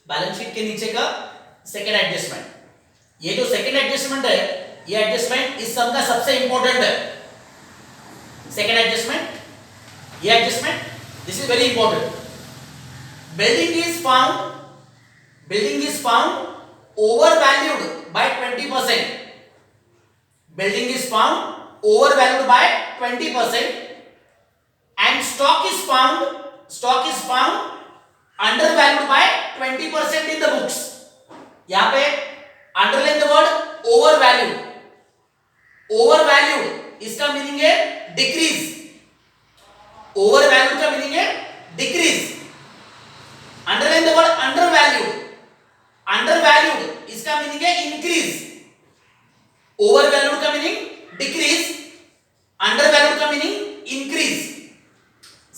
Balance sheet के नीचे का सेकंड एडजस्टमेंट। ये जो सेकंड एडजस्टमेंट है, ये एडजस्टमेंट इस सम का सबसे इंपॉर्टेंट है। सेकंड एडजस्टमेंट, ये adjustment, this is very important. Building is found overvalued by 20%. Building is found overvalued by 20% and stock is found undervalued by 20% in the books. यहाँ पे underline the word overvalued. Overvalued इसका meaning है decrease. overvalued का meaning है decrease. underline the word undervalued. Undervalued इसका meaning है increase. Overvalued का meaning decrease, undervalued का meaning increase.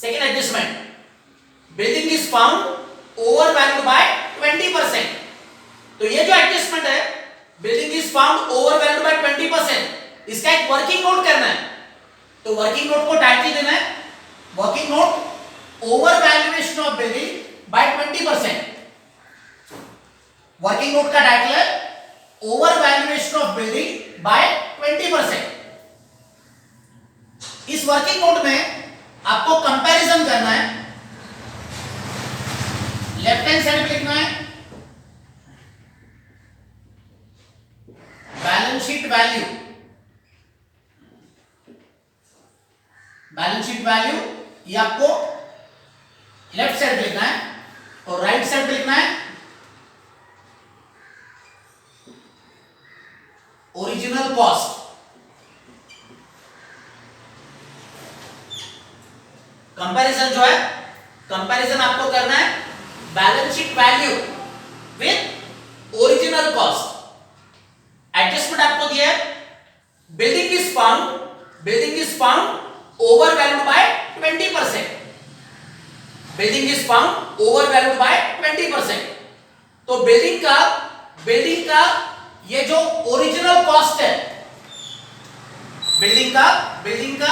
Second adjustment, building is found overvalued by 20%। तो ये जो एडजस्टमेंट है, building is found overvalued by 20%, इसका एक वर्किंग नोट करना है। तो वर्किंग नोट को टाइटल देना है, working note overvaluation of building by 20%। Working note का टाइटल है ओवरवैल्यूएशन ऑफ बिल्डिंग बाय 20%। इस वर्किंग नोट में आपको कंपैरिजन करना है। लेफ्ट हैंड साइड पे लिखना है balance sheet value, balance sheet value ये आपको लेफ्ट साइड पे लिखना है और राइट साइड पे लिखना है ओरिजिनल कॉस्ट। कंपैरिजन जो है, कंपैरिजन आपको करना है balance sheet value with original cost. Adjustment आपको दिया है building is found overvalued by 20%। Building is found overvalued by 20%। तो बिल्डिंग का ये जो ओरिजिनल कॉस्ट है, बिल्डिंग का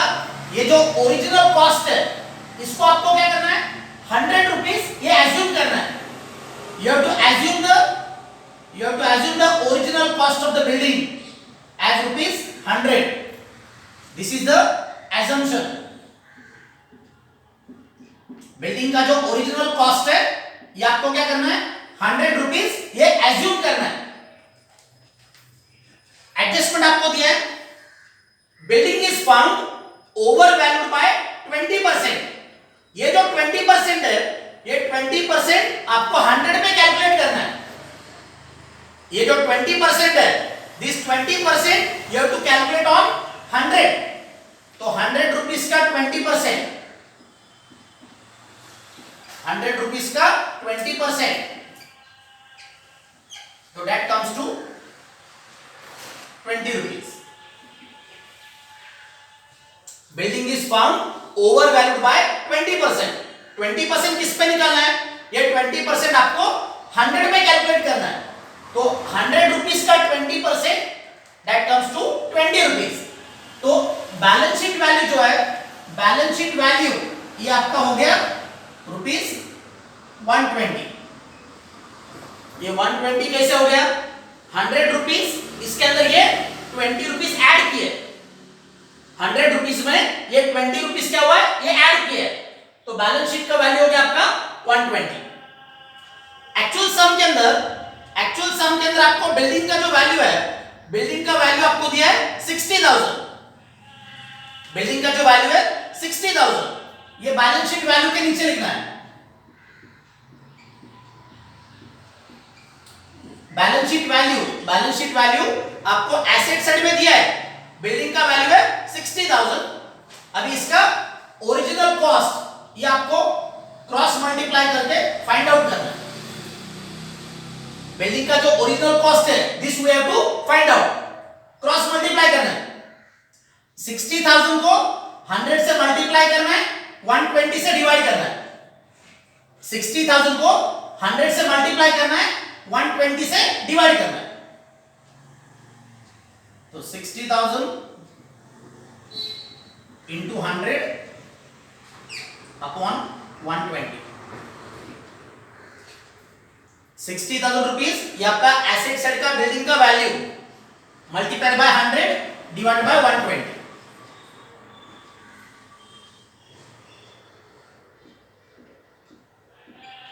ये जो ओरिजिनल कॉस्ट है, इसको आपको क्या करना है 100 रुपीज ये एज्यूम करना है। You have to assume the original cost of the building as ₹100। This is the assumption. Building का जो ओरिजिनल कॉस्ट है, ये आपको क्या करना है 100 रुपीज ये एज्यूम करना है। एडजस्टमेंट आपको दिया है building is found overvalued by 20%। ये जो 20% है, ये 20% आपको 100 पे कैलकुलेट करना है। ये जो 20% है, this 20% you have to calculate on 100। तो 100 रुपीस का 20%, 100 रुपीस का 20%, तो that comes to 20 rupees. Building is found overvalued by 20%। 20% किस पे निकालना है, ये 20% आपको 100 पे कैलकुलेट करना है। तो 100 रुपीज का 20% दैट कम्स टू 20 रुपीज। तो बैलेंस शीट वैल्यू जो है, बैलेंस शीट वैल्यू ये आपका हो गया ₹120। ये 120 कैसे हो गया, 100 रुपीज इसके अंदर ये 20 रुपीज ऐड किए। 100 रुपीज में ये 20 रुपीज क्या हुआ है, ये ऐड किए। तो बैलेंस शीट का वैल्यू हो गया आपका 120। एक्चुअल सम के अंदर आपको बिल्डिंग का जो वैल्यू है, बिल्डिंग का वैल्यू आपको दिया है 60,000। बिल्डिंग का जो वैल्यू है 60,000, ये बैलेंस शीट वैल्यू के नीचे लिखना है। बैलेंस शीट वैल्यू आपको एसेट साइड में दिया है, बिल्डिंग का वैल्यू है 60,000। अभी इसका ओरिजिनल कॉस्ट ये आपको क्रॉस मल्टीप्लाई करके फाइंड आउट करना है। बिल्डिंग का जो ओरिजिनल कॉस्ट है, this we have to find out, cross multiply करना है। 60,000 को 100 से मल्टीप्लाई करना है, 120 से डिवाइड करना है। 60,000 को 100 से मल्टीप्लाई करना है, 120 से डिवाइड करना है। तो 60,000 into 100 upon 120, 60,000 रुपीज ये आपका एसेट साइड का बिल्डिंग का value multiplied by 100 divided by 120।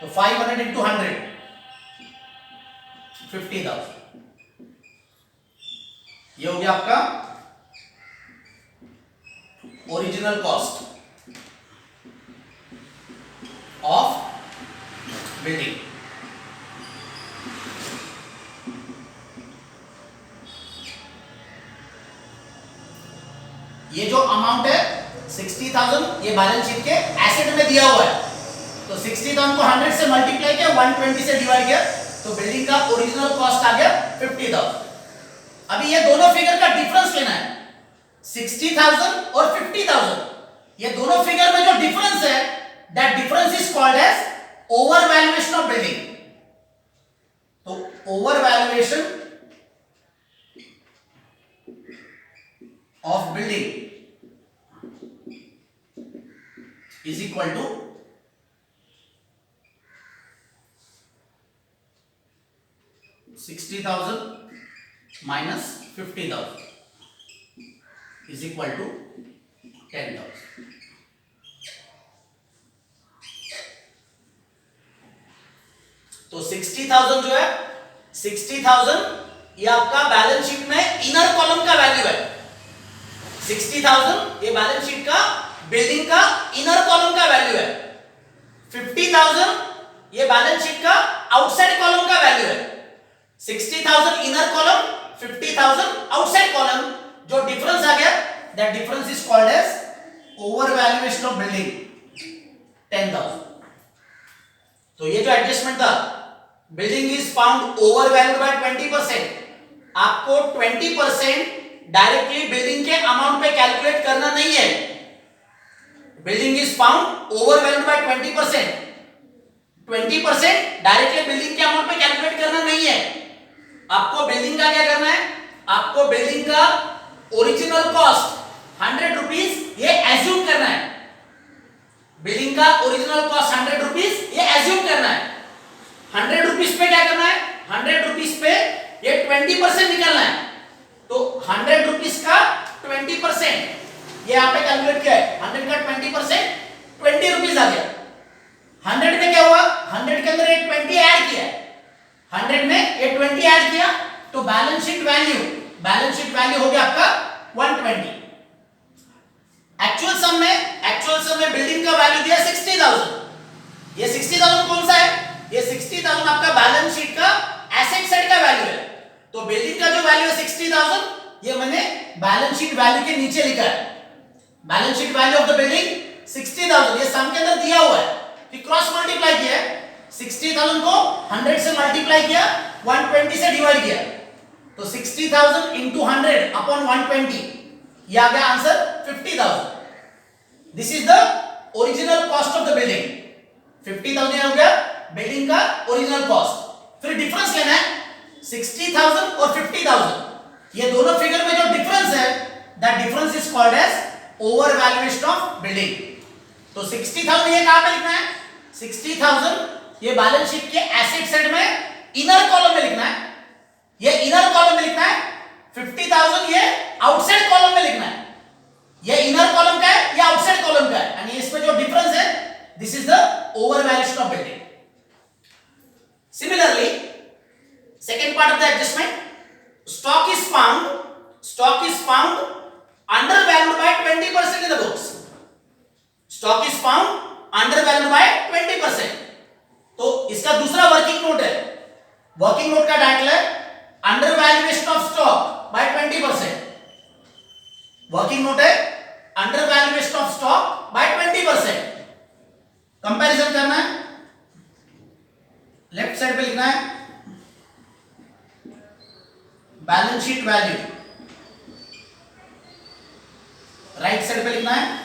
तो 500 इंटू 100 50,000। ये हो गया आपका ओरिजिनल कॉस्ट ऑफ बिल्डिंग। ये जो अमाउंट है 60,000 ये बैलेंस शीट के एसेट में दिया हुआ है, तो 60,000 को 100 से मल्टीप्लाई किया, 120 से डिवाइड किया, तो बिल्डिंग का ओरिजिनल कॉस्ट आ गया 50,000। अभी ये दोनों फिगर का डिफरेंस लेना है, 60,000 और 50,000। ये दोनों फिगर में जो डिफरेंस है, that difference is called as overvaluation of building. तो overvaluation of building is equal to 60,000 minus 50,000 is equal to 10,000। तो 60,000 जो है 60,000 ये आपका बैलेंस शीट में इनर कॉलम का वैल्यू है। 60,000 ये बैलेंस शीट का बिल्डिंग का इनर कॉलम का वैल्यू है। 50,000 ये बैलेंस शीट का आउटसाइड कॉलम का वैल्यू है। 60,000 इनर कॉलम, 50,000 आउटसाइड कॉलम। जो डिफरेंस आ गया that difference is called as overvaluation of building 10,000। तो ये जो एडजस्टमेंट था, building is found overvalued by 20%। आपको 20% डायरेक्टली बिल्डिंग के अमाउंट पे कैलकुलेट करना नहीं है। Building is found overvalued by 20%। 20% directly building के अमाउंट पे कैलकुलेट करना नहीं है। आपको बिल्डिंग का क्या करना है, आपको बिल्डिंग का ओरिजिनल कॉस्ट 100 रुपीज ये एज्यूम करना है। बिल्डिंग का ओरिजिनल कॉस्ट 100 रुपीज ये एज्यूम करना है। 100 रुपीज पे क्या करना है, 100 रुपीज पे ये 20% निकालना है। तो 100 रुपीज का 20% ये यहाँ पे कैलकुलेट किया है। 100 का 20% 20 रुपीज आ गया। 100 में क्या हुआ, 100 के अंदर ये 20 ऐड किया है। 100 में ये 20 ऐड किया, तो बैलेंस शीट वैल्यू हो गया आपका 120। एक्चुअल सम में बिल्डिंग का वैल्यू दिया 60,000। ये 60,000 कौन सा है, ये 60,000 आपका बैलेंस शीट का एसेट साइड का वैल्यू है। तो बिल्डिंग का जो वैल्यू है 60,000 ये मैंने बैलेंस शीट वैल्यू के नीचे लिखा है। Balance sheet value of the building 60,000 ये सम के अंदर दिया हुआ है, फिर क्रॉस मल्टीप्लाई किया है। 60,000 को 100 से मल्टीप्लाई किया, 120 से डिवाइड किया, तो 60,000 into 100 upon 120 ये आ गया answer 50,000। This is the original cost of the building. 50,000 हो गया बिल्डिंग का ओरिजिनल कॉस्ट। फिर डिफरेंस लेना है 60,000 और 50,000। ये दोनों फिगर में जो डिफरेंस है, that difference is called as overvaluation of building. तो 60,000 ये कहां पे लिखना है, 60,000 ये बैलेंस शीट के एसेट साइड में इनर कॉलम में लिखना है। ये इनर कॉलम में लिखना है। 50,000 ये आउटसाइड कॉलम में लिखना है। ये इनर कॉलम का है, ये आउटसाइड कॉलम का है, यानी इसमें जो डिफरेंस है this is the over valuation of building. Similarly second part of the adjustment, stock is found undervalued by 20% in the books. Stock is found undervalued by 20%. तो इसका दूसरा वर्किंग नोट है। वर्किंग नोट का title है undervaluation of stock by 20%। Working note है undervaluation of stock by 20%। Comparison करना है, left side पे लिखना है balance sheet value, right side पे लिखना है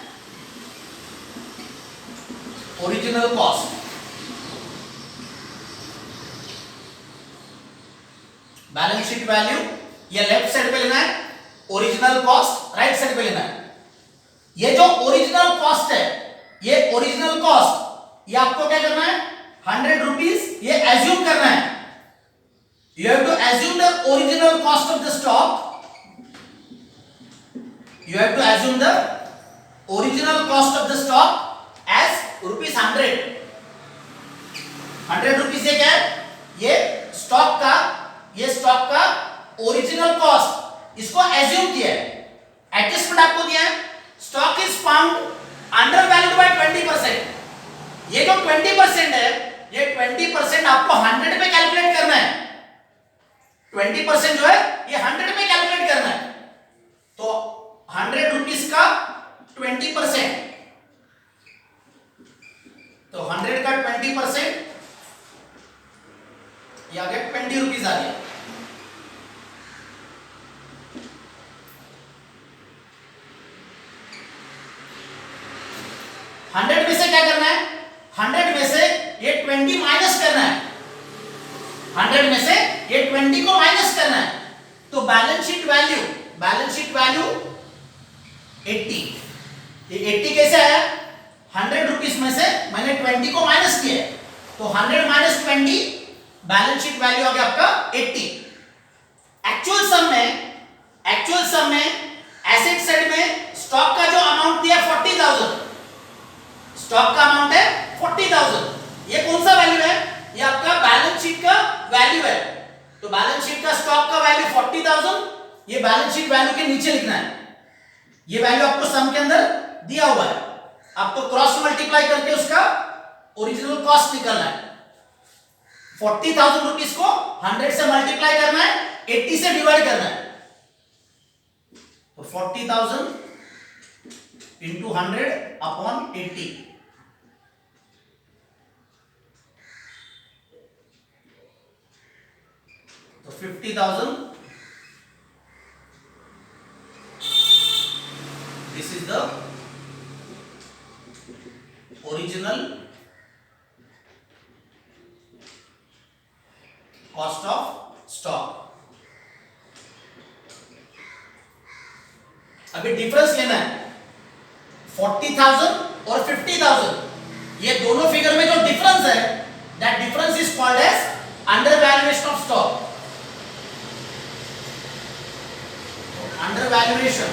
original cost. Balance sheet value ये लेफ्ट साइड पे लेना है, ओरिजिनल कॉस्ट राइट साइड पे लेना है। ये जो ओरिजिनल कॉस्ट है, ये ओरिजिनल कॉस्ट ये आपको क्या करना है, 100 रुपीज ये एज्यूम करना है। You have to assume the original cost of the stock. You have to assume the original cost of the stock as rupees 100. 100 rupees ये क्या है? ये स्टॉक का ओरिजिनल कॉस्ट, इसको एज्यूम किया है. एडजस्टमेंट आपको दिया है, stock is found undervalued by 20%. ये जो 20% है, ये 20% आपको 100 पे कैलकुलेट करना है. 20% जो है ये 100 पे कैलकुलेट करना है. तो 100 रुपीज का 20%, तो 100 का 20% ये आ गया 20 रुपीज आ गया. हंड्रेड में से क्या करना है? 100 में से ये 20 माइनस करना है. 100 में से ये 20 को माइनस करना है. तो बैलेंस शीट वैल्यू 80. ये 80 कैसे आया? 100 रुपीज में से मैंने 20 को माइनस किया है, तो 100 माइनस 20, बैलेंस शीट वैल्यू आ गया आपका 80. एक्चुअल सम में एसेट साइड में स्टॉक का जो अमाउंट दिया 40,000, स्टॉक का अमाउंट है 40,000. ये कौन सा वैल्यू है? ये आपका बैलेंस शीट का वैल्यू है. तो बैलेंस शीट का स्टॉक का वैल्यू 40,000, ये बैलेंस शीट वैल्यू के नीचे लिखना है. ये वैल्यू आपको सम के अंदर दिया हुआ है, आपको क्रॉस मल्टीप्लाई करके उसका ओरिजिनल कॉस्ट निकालना है. 40,000 रुपीज को 100 से मल्टीप्लाई करना है, 80 से डिवाइड करना है. तो 40,000 इंटू 100 अपॉन 80, तो 50,000. This is the original cost of stock. अभी डिफरेंस लेना है. 40,000 और 50,000, ये दोनों फिगर में जो डिफरेंस है, that difference is called as undervaluation of stock. Undervaluation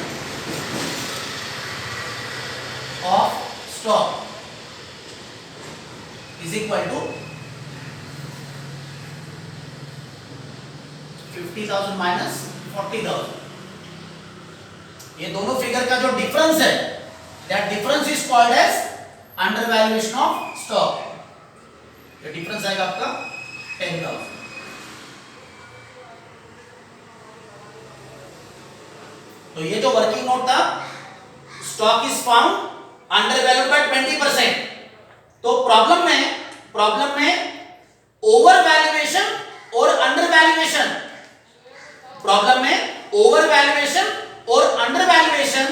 of stock is equal to 50,000 minus 40,000. ये दोनों फिगर का जो डिफरेंस है, that difference is called as undervaluation of stock. ये डिफरेंस आएगा आपका 10,000. तो ये जो वर्किंग नोट था, stock is found undervalued by 20%. तो प्रॉब्लम में ओवर वैल्यूएशन और अंडर वैल्यूएशन, प्रॉब्लम में ओवर वैल्यूएशन और अंडर वैल्यूएशन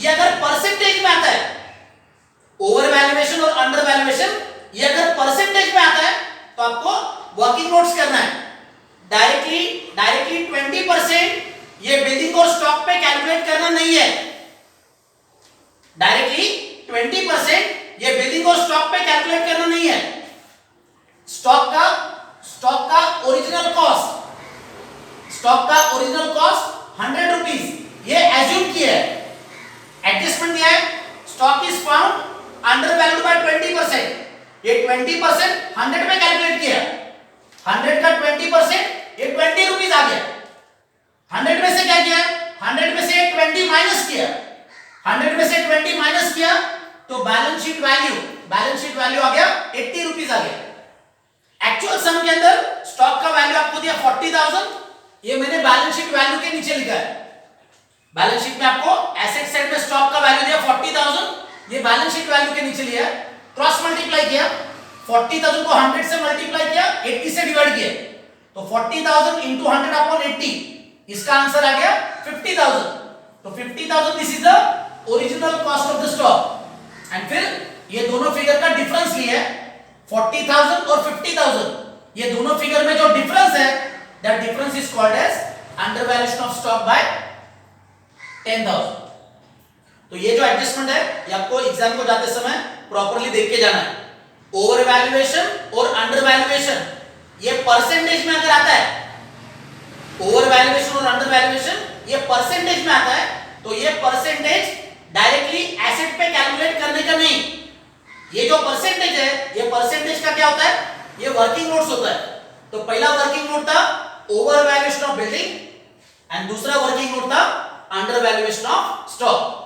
ये अगर परसेंटेज में आता है, ओवर वैल्यूएशन और अंडर वैल्यूएशन ये अगर परसेंटेज में आता है, तो आपको वर्किंग नोट्स करना है. डायरेक्टली 20% ये बिल्डिंग और स्टॉक पे कैलकुलेट करना नहीं है. डायरेक्टली 20% ये बिल्डिंग और स्टॉक पे कैलकुलेट करना नहीं है. स्टॉक का ओरिजिनल कॉस्ट 100 रुपीज ये एज्यूम किया है. एडजस्टमेंट दिया है, stock is found undervalued by 20%. ये 20% 100 पे कैलकुलेट किया. 100 का 20% ये 20 रुपीज आ गया. 100 में से क्या किया? 100 में से 20 माइनस किया. 100 में से 20 माइनस किया, तो बैलेंस शीट वैल्यू आ गया 80 रुपीज आ गया. एक्चुअल सम के अंदर स्टॉक का वैल्यू आपको दिया 40,000, ये मैंने बैलेंस शीट वैल्यू के नीचे लिखा है. बैलेंस शीट में आपको एसेट साइड में स्टॉक का वैल्यू दिया 40,000, ये बैलेंस शीट वैल्यू के नीचे लिया, क्रॉस मल्टीप्लाई किया. 40,000 को 100 से मल्टीप्लाई किया, 80 से डिवाइड किया, तो 40,000 इंटू 100 अपॉन 80, इसका आंसर आ गया 50,000. तो 50,000 this is the original cost of the stock. And फिर ये दोनों फिगर का डिफरेंस लिया है, 40,000 और 50,000, ये दोनों फिगर में जो डिफरेंस है, that difference is called as undervaluation of stock by 10,000. तो ये जो एडजस्टमेंट है, ये आपको एग्जाम को जाते समय प्रॉपर्ली देख के जाना है. ओवर वैल्यूएशन और अंडर वैल्यूएशन ये परसेंटेज में अगर आता है, ओवर वैल्यूएशन और अंडर वैल्यूएशन ये परसेंटेज में आता है, तो ये परसेंटेज डायरेक्टली एसेट पे कैलकुलेट करने का नहीं। ये जो परसेंटेज है, ये परसेंटेज का क्या होता है, ये वर्किंग नोट्स होता है। तो पहला वर्किंग नोट था over valuation of building and दूसरा वर्किंग नोट था अंडर वैल्यूएशन ऑफ स्टॉक।